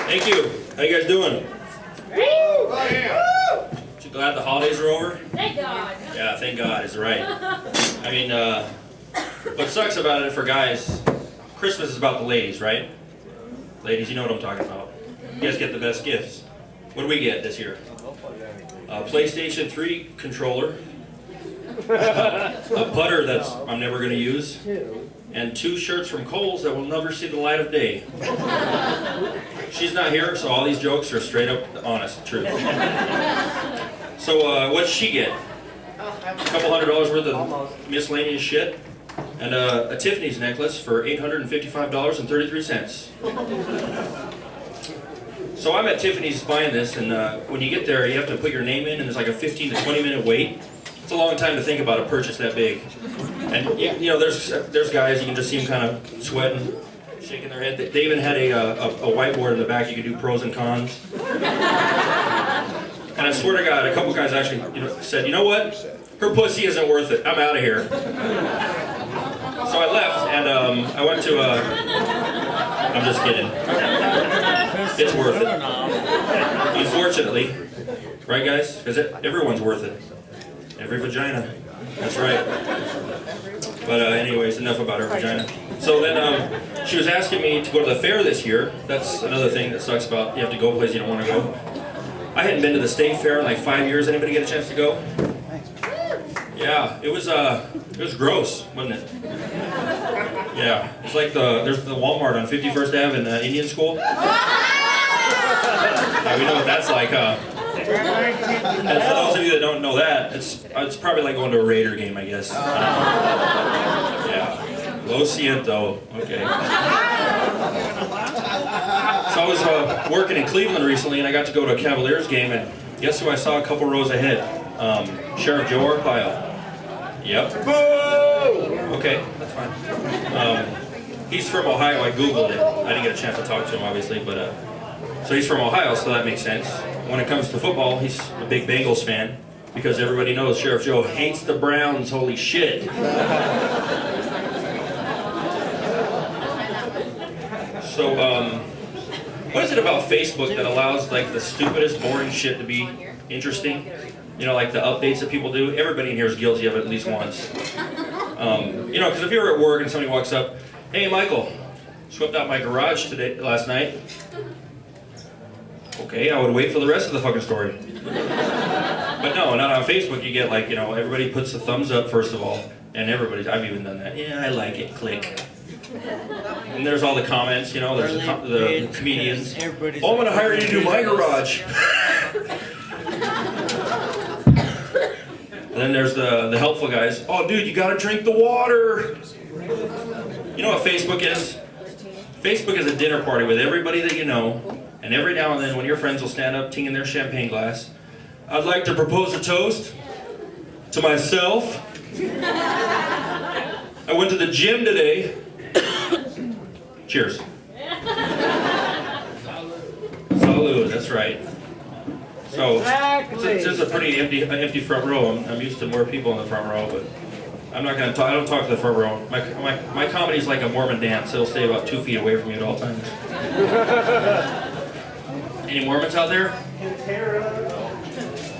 Thank you. How you guys doing? Woo! Yeah. You glad the holidays are over? Thank God. Yeah, thank God is right. I mean, what sucks about it for guys, Christmas is about the ladies, right? Ladies, you know what I'm talking about. You guys get the best gifts. What do we get this year? A PlayStation 3 controller, a putter that's I'm never going to use, and 2 shirts from Kohl's that will never see the light of day. She's not here, so all these jokes are straight up honest truth. So what'd she get? A couple $100 worth of miscellaneous shit, and a Tiffany's necklace for $855.33. So I'm at Tiffany's buying this, and when you get there, you have to put your name in, and there's like a 15 to 20 minute wait. It's a long time to think about a purchase that big. And you know, there's guys, you can just see them kind of sweating, shaking their head. They even had a whiteboard in the back you could do pros and cons. And I swear to God, a couple guys actually said, you know what? Her pussy isn't worth it. I'm out of here. So I left, and I went to I'm just kidding. It's worth it. Unfortunately. Right, guys? Because everyone's worth it. Every vagina. That's right. But anyways, enough about her vagina. So then she was asking me to go to the fair this year. That's another thing that sucks about you have to go places you don't want to go. I hadn't been to the state fair in like 5 years. Anybody get a chance to go? Yeah, it was gross, wasn't it? Yeah, it's like there's the Walmart on 51st Ave in Indian School. Yeah, we know what that's like, huh? And for those of you that don't know that, it's probably like going to a Raider game, I guess. Yeah, Lo siento. Okay. So I was working in Cleveland recently, and I got to go to a Cavaliers game, and guess who I saw a couple rows ahead? Sheriff Joe Arpaio. Yep. Okay, that's fine. He's from Ohio. I Googled it. I didn't get a chance to talk to him, obviously, but so he's from Ohio, so that makes sense. When it comes to football, he's a big Bengals fan because everybody knows Sheriff Joe hates the Browns. Holy shit. So, what is it about Facebook that allows like the stupidest, boring shit to be interesting? You know, like the updates that people do. Everybody in here is guilty of it at least once. You know, because if you're at work and somebody walks up, "Hey, Michael, swept out my garage last night." Okay, I would wait for the rest of the fucking story. But no, not on Facebook. You get like, everybody puts the thumbs up first of all, and I've even done that. Yeah, I like it. Click. And there's all the comments. There's the comedians. Oh, I'm gonna hire you to do my garage. And then there's the helpful guys. Oh, dude, you gotta drink the water. You know what Facebook is? Facebook is a dinner party with everybody that you know, and every now and then when your friends will stand up, ting in their champagne glass, "I'd like to propose a toast to myself. I went to the gym today. Cheers." Salud, that's right. So it's just a pretty empty front row. I'm used to more people in the front row, but I'm not going to talk. I don't talk to the front row. My comedy is like a Mormon dance. It'll stay about 2 feet away from you at all times. Any Mormons out there?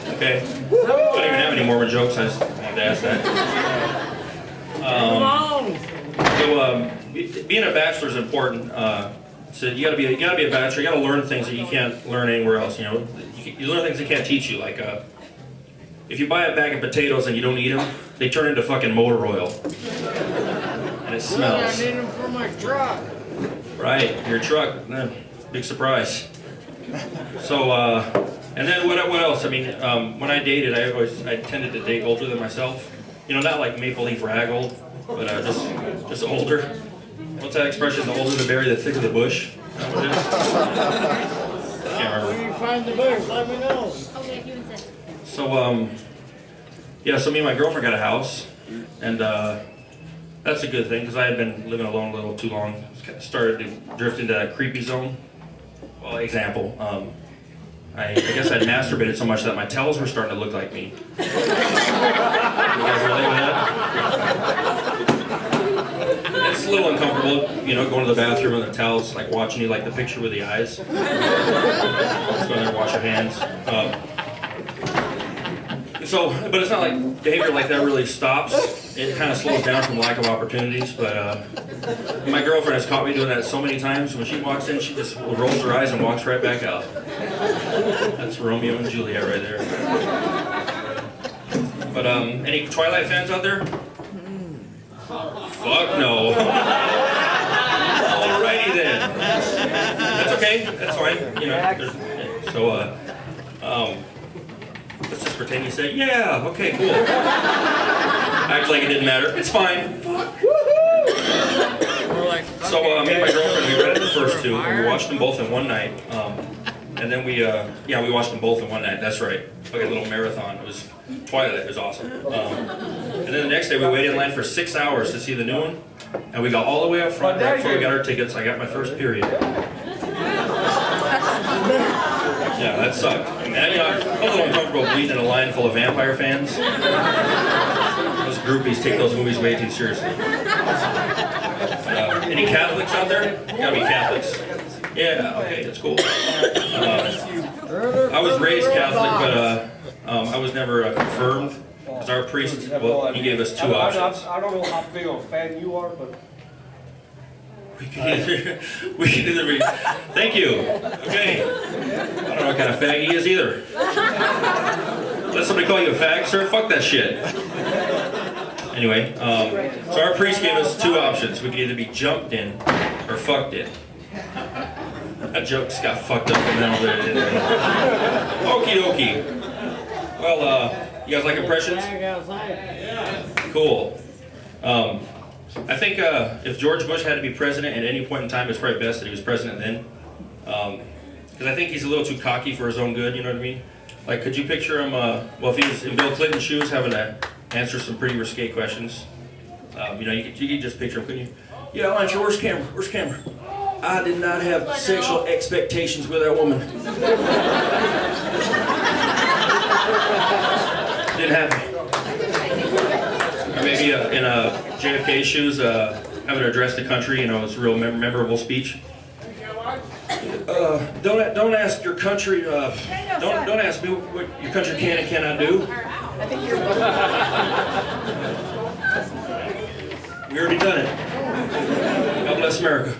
Okay. I don't even have any Mormon jokes. I just have to ask that. Being a bachelor is important. So you gotta be a bachelor. You gotta learn things that you can't learn anywhere else. You learn things they can't teach you. Like if you buy a bag of potatoes and you don't eat them, they turn into fucking motor oil, and it smells. I need them for my truck. Right, your truck. Big surprise. So and then what else? I mean, when I dated, I tended to date older than myself. Not like maple leaf rag old, but just older. What's that expression? The older the berry, the thicker the bush. Is that what it is? Can't remember. When you find the bush, let me know. So so me and my girlfriend got a house, and that's a good thing because I had been living alone a little too long. Started to drift into that creepy zone. Well, example. I guess I'd masturbated so much that my towels were starting to look like me. You guys relate with that? a little uncomfortable, you know, going to the bathroom and the towels like watching you, like the picture with the eyes. Let's go in there and wash your hands. But it's not like behavior like that really stops. It kind of slows down from lack of opportunities. But my girlfriend has caught me doing that so many times. When she walks in, she just rolls her eyes and walks right back out. That's Romeo and Juliet right there. But any Twilight fans out there? Fuck no. Alrighty then. That's okay. That's fine. You know. So let's just pretend you said, yeah. Okay, cool. Act like it didn't matter. It's fine. So me and my girlfriend, we rented the first two, and we watched them both in one night. And then we watched them both in one night. That's right. Like a little marathon. It was Twilight. It was awesome. And then the next day we waited in line for 6 hours to see the new one, and we got all the way up front right before we got our tickets. I got my first period. Yeah, that sucked. And you know, I'm a little uncomfortable bleeding in a line full of vampire fans. Those groupies take those movies way too seriously. Any Catholics out there? Gotta be Catholics. Yeah, okay, that's cool. I was raised Catholic, but I was never confirmed. Because our priest, well, he gave us two options. I don't know how big of a fan you are, but... We can either be, thank you. Okay. I don't know what kind of fag he is either. Let somebody call you a fag, sir? Fuck that shit. Anyway, so our priest gave us two options. We could either be jumped in or fucked in. That joke just got fucked up and then over there. Okie dokie. Well, you guys like impressions? Cool. I think if George Bush had to be president at any point in time, it's probably best that he was president then. Because I think he's a little too cocky for his own good, you know what I mean? Like, could you picture him, well, if he was in Bill Clinton's shoes, having to answer some pretty risque questions? You know, you could just picture him, couldn't you? Yeah, Elijah, where's camera? Where's camera? I did not have sexual expectations with that woman. Didn't happen. Or maybe in JFK's shoes, having to address the country, you know, it's a real memorable speech. Don't ask your country, don't ask me what your country can and cannot do. We already done it. God bless America.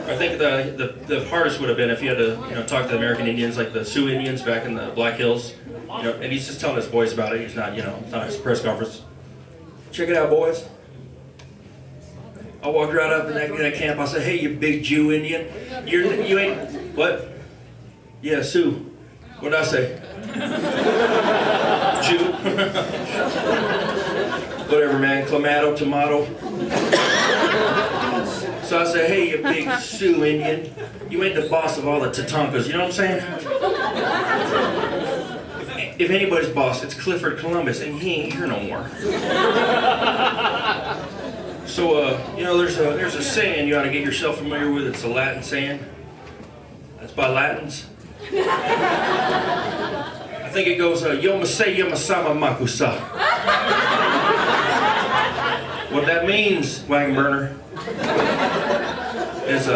I think the hardest would have been if he had to, you know, talk to the American Indians, like the Sioux Indians back in the Black Hills. You know, and he's just telling his boys about it. He's not, you know, it's not his press conference. Check it out, boys. I walked right up in that camp. I said, "Hey, you big Jew Indian, you ain't what? Yeah, Sioux. What did I say? Jew. Whatever, man. Clamato, tomato." So I said, "Hey, you big Sioux Indian, you ain't the boss of all the Tatankas." You know what I'm saying? If anybody's boss, it's Clifford Columbus, and he ain't here no more. So, you know, there's a saying you ought to get yourself familiar with. It's a Latin saying. That's by Latins. I think it goes, Yomase Yomasama Makusa. What that means, wagon burner, is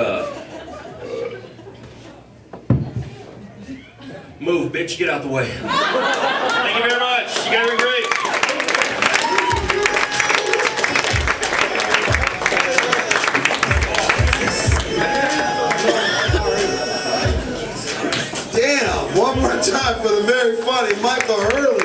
move, bitch, get out the way. Thank you very much. You guys are great. Damn, one more time for the very funny Michael Hurley.